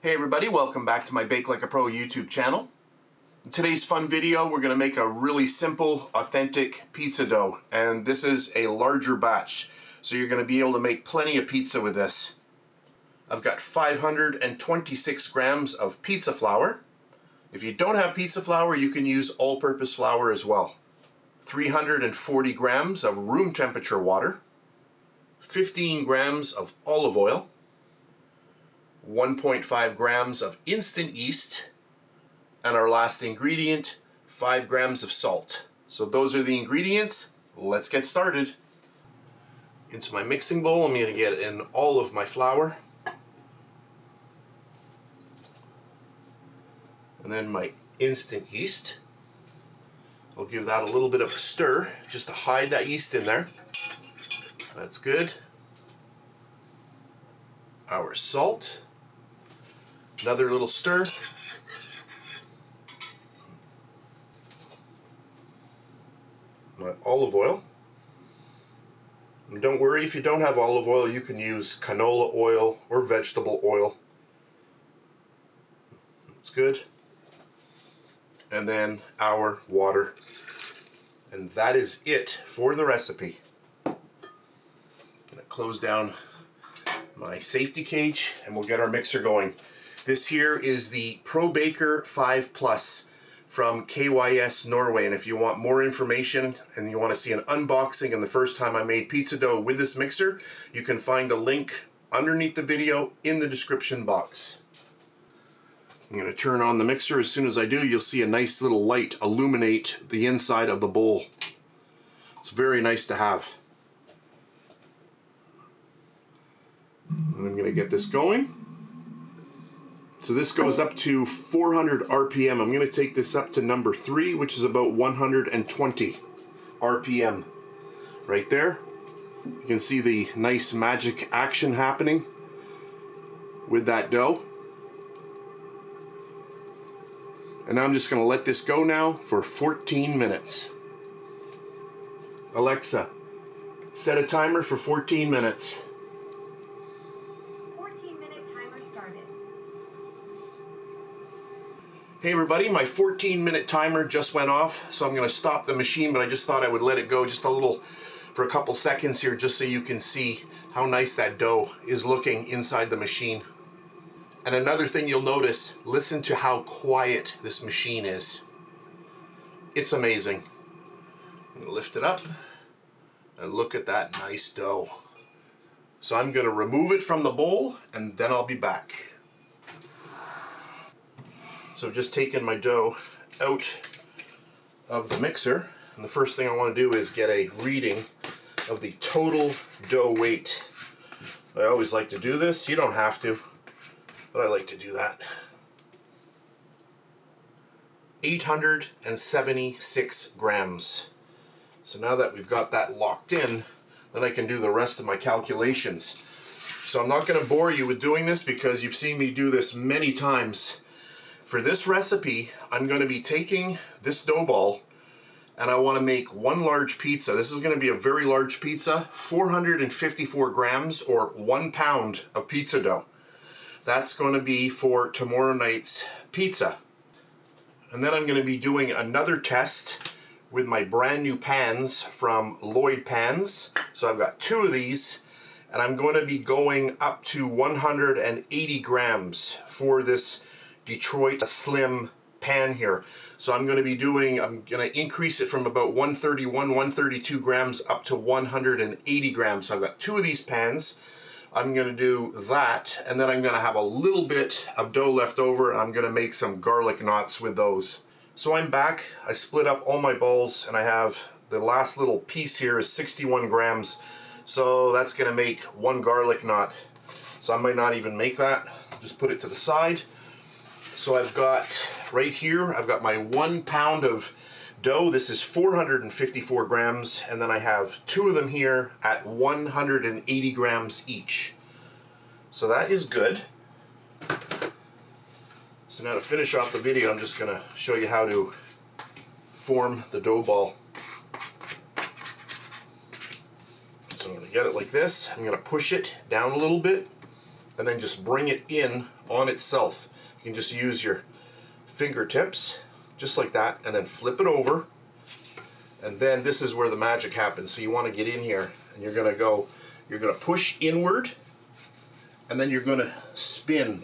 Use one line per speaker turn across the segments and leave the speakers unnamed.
Hey everybody, welcome back to my BakeLikeAPro YouTube channel. In today's fun video, we're going to make a really simple, authentic pizza dough. And this is a larger batch, so you're going to be able to make plenty of pizza with this. I've got 526 grams of pizza flour. If you don't have pizza flour, you can use all-purpose flour as well. 340 grams of room temperature water. 15 grams of olive oil. 1.5 grams of instant yeast, and our last ingredient, 5 grams of salt. So those are the ingredients. Let's get started. Into my mixing bowl, I'm going to get in all of my flour, and then my instant yeast. I'll give that a little bit of a stir just to hide that yeast in there. That's good. Our salt. Another little stir. My olive oil. And don't worry, if you don't have olive oil, you can use canola oil or vegetable oil. That's good. And then our water. And that is it for the recipe. I'm going to close down my safety cage and we'll get our mixer going. This here is the Pro Baker 5 Plus from KYS Norway, and if you want more information and you want to see an unboxing and the first time I made pizza dough with this mixer, you can find a link underneath the video in the description box. I'm going to turn on the mixer. As soon as I do, you'll see a nice little light illuminate the inside of the bowl. It's very nice to have. And I'm going to get this going. So this goes up to 400 RPM. I'm going to take this up to number 3, which is about 120 RPM. Right there. You can see the nice magic action happening with that dough. And now I'm just going to let this go now for 14 minutes. Alexa, set a timer for 14 minutes. Hey everybody, my 14-minute timer just went off, so I'm going to stop the machine, but I just thought I would let it go just a little for a couple seconds here just so you can see how nice that dough is looking inside the machine. And another thing you'll notice, listen to how quiet this machine is. It's amazing. I'm going to lift it up and look at that nice dough. So I'm going to remove it from the bowl and then I'll be back. So I've just taken my dough out of the mixer, and the first thing I want to do is get a reading of the total dough weight. I always like to do this. You don't have to, but I like to do that. 876 grams. So now that we've got that locked in, then I can do the rest of my calculations. So I'm not going to bore you with doing this because you've seen me do this many times. For this recipe, I'm going to be taking this dough ball and I want to make one large pizza. This is going to be a very large pizza, 454 grams or 1 pound of pizza dough. That's going to be for tomorrow night's pizza. And then I'm going to be doing another test with my brand new pans from LloydPans. So I've got 2 of these and I'm going to be going up to 180 grams for this Detroit Slim pan here. So I'm going to increase it from about 131, 132 grams up to 180 grams. So I've got 2 of these pans. I'm going to do that, and then I'm going to have a little bit of dough left over, and I'm going to make some garlic knots with those. So I'm back. I split up all my balls, and I have the last little piece here is 61 grams. So that's going to make 1 garlic knot. So I might not even make that. Just put it to the side. So I've got right here, I've got my 1 pound of dough. This is 454 grams, and then I have 2 of them here at 180 grams each. So that is good. So now to finish off the video, I'm just going to show you how to form the dough ball. So I'm going to get it like this. I'm going to push it down a little bit and then just bring it in on itself. You can just use your fingertips, just like that, and then flip it over. And then this is where the magic happens. So you want to get in here, and you're going to push inward, and then you're going to spin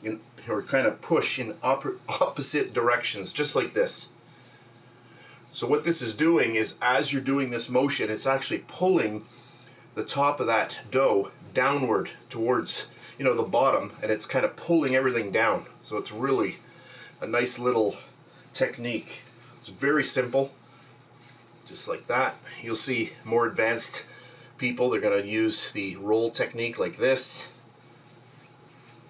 in, or kind of push in opposite directions, just like this. So what this is doing is, as you're doing this motion, it's actually pulling the top of that dough downward towards, you know, the bottom, and it's kind of pulling everything down. So it's really a nice little technique. It's very simple, just like that. You'll see more advanced people, they're going to use the roll technique like this.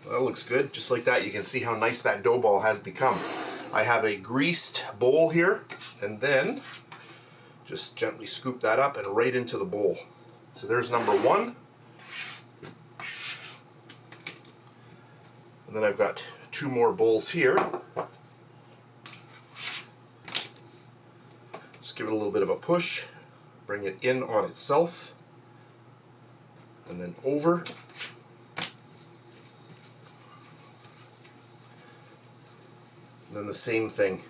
That looks good, just like that. You can see how nice that dough ball has become. I have a greased bowl here, and then just gently scoop that up and right into the bowl. So there's number one. And then I've got two more bowls here. Just give it a little bit of a push, bring it in on itself, and then over. And then the same thing.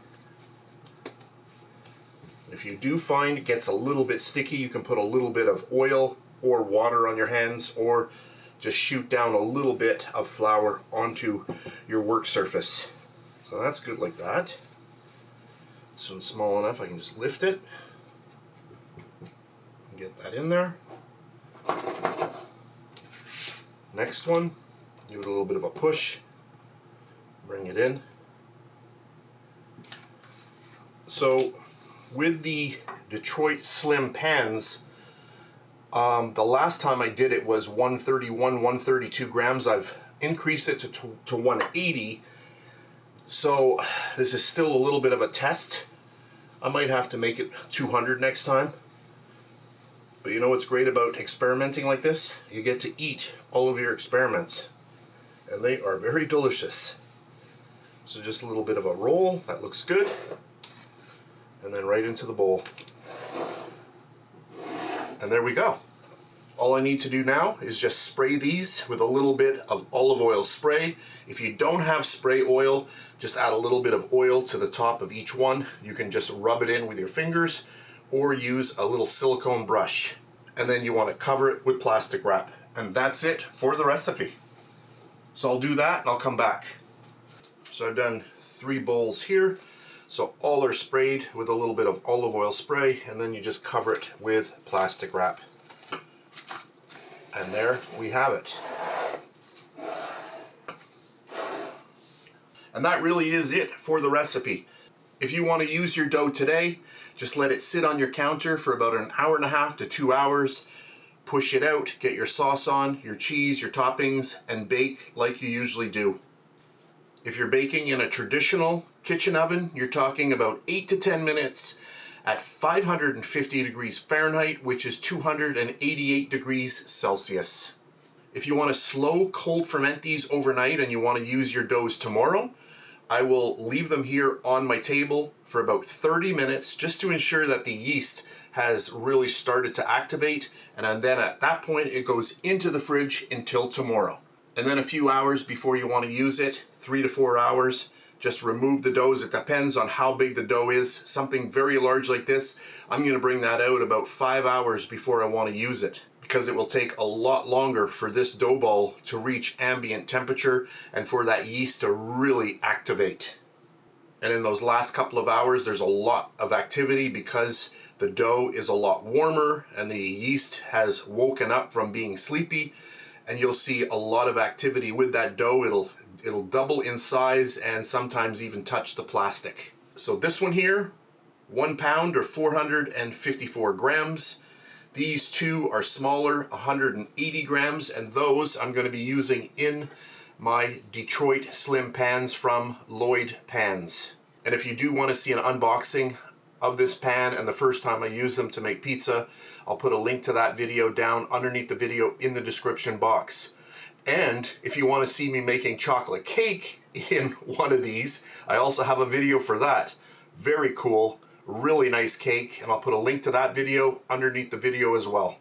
If you do find it gets a little bit sticky, you can put a little bit of oil or water on your hands, or just shoot down a little bit of flour onto your work surface. So that's good like that. This one's small enough, I can just lift it and get that in there. Next one, give it a little bit of a push, bring it in. So with the Detroit Slim pans, the last time I did it was 131, 132 grams. I've increased it to 180. So this is still a little bit of a test. I might have to make it 200 next time. But you know what's great about experimenting like this? You get to eat all of your experiments. And they are very delicious. So just a little bit of a roll, that looks good. And then right into the bowl. And there we go. All I need to do now is just spray these with a little bit of olive oil spray. If you don't have spray oil, just add a little bit of oil to the top of each one. You can just rub it in with your fingers or use a little silicone brush. And then you want to cover it with plastic wrap. And that's it for the recipe. So I'll do that and I'll come back. So I've done 3 bowls here. So all are sprayed with a little bit of olive oil spray, and then you just cover it with plastic wrap. And there we have it. And that really is it for the recipe. If you want to use your dough today, just let it sit on your counter for about an hour and a half to 2 hours. Push it out, get your sauce on, your cheese, your toppings, and bake like you usually do. If you're baking in a traditional kitchen oven, you're talking about 8 to 10 minutes at 550 degrees Fahrenheit, which is 288 degrees Celsius. If you want to slow cold ferment these overnight and you want to use your doughs tomorrow, I will leave them here on my table for about 30 minutes just to ensure that the yeast has really started to activate, and then at that point it goes into the fridge until tomorrow. And then a few hours before you want to use it, 3 to 4 hours, just remove the doughs. It depends on how big the dough is. Something very large like this, I'm going to bring that out about 5 hours before I want to use it, because it will take a lot longer for this dough ball to reach ambient temperature and for that yeast to really activate. And in those last couple of hours, there's a lot of activity because the dough is a lot warmer and the yeast has woken up from being sleepy, and you'll see a lot of activity with that dough. It'll double in size and sometimes even touch the plastic. So this one here, 1 pound or 454 grams. These two are smaller, 180 grams, and those I'm going to be using in my Detroit Slim pans from LloydPans. And if you do want to see an unboxing of this pan and the first time I use them to make pizza, I'll put a link to that video down underneath the video in the description box. And if you want to see me making chocolate cake in one of these, I also have a video for that. Very cool, really nice cake, and I'll put a link to that video underneath the video as well.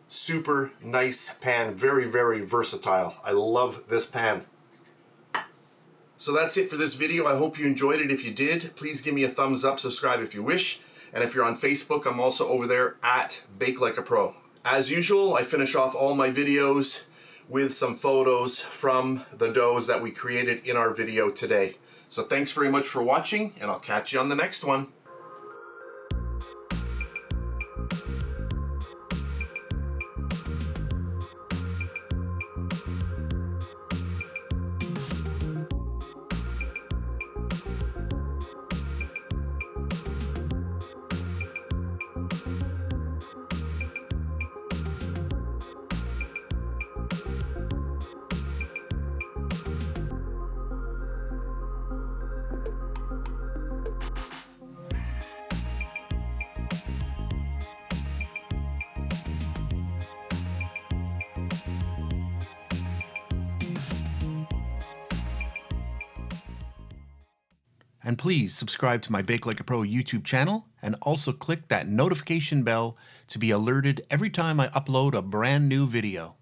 Super nice pan, very, very versatile. I love this pan. So that's it for this video. I hope you enjoyed it. If you did, please give me a thumbs up, subscribe if you wish. And if you're on Facebook, I'm also over there at BakeLikeAPro. As usual, I finish off all my videos with some photos from the doughs that we created in our video today. So thanks very much for watching, and I'll catch you on the next one. And please subscribe to my BakeLikeAPro YouTube channel, and also click that notification bell to be alerted every time I upload a brand new video.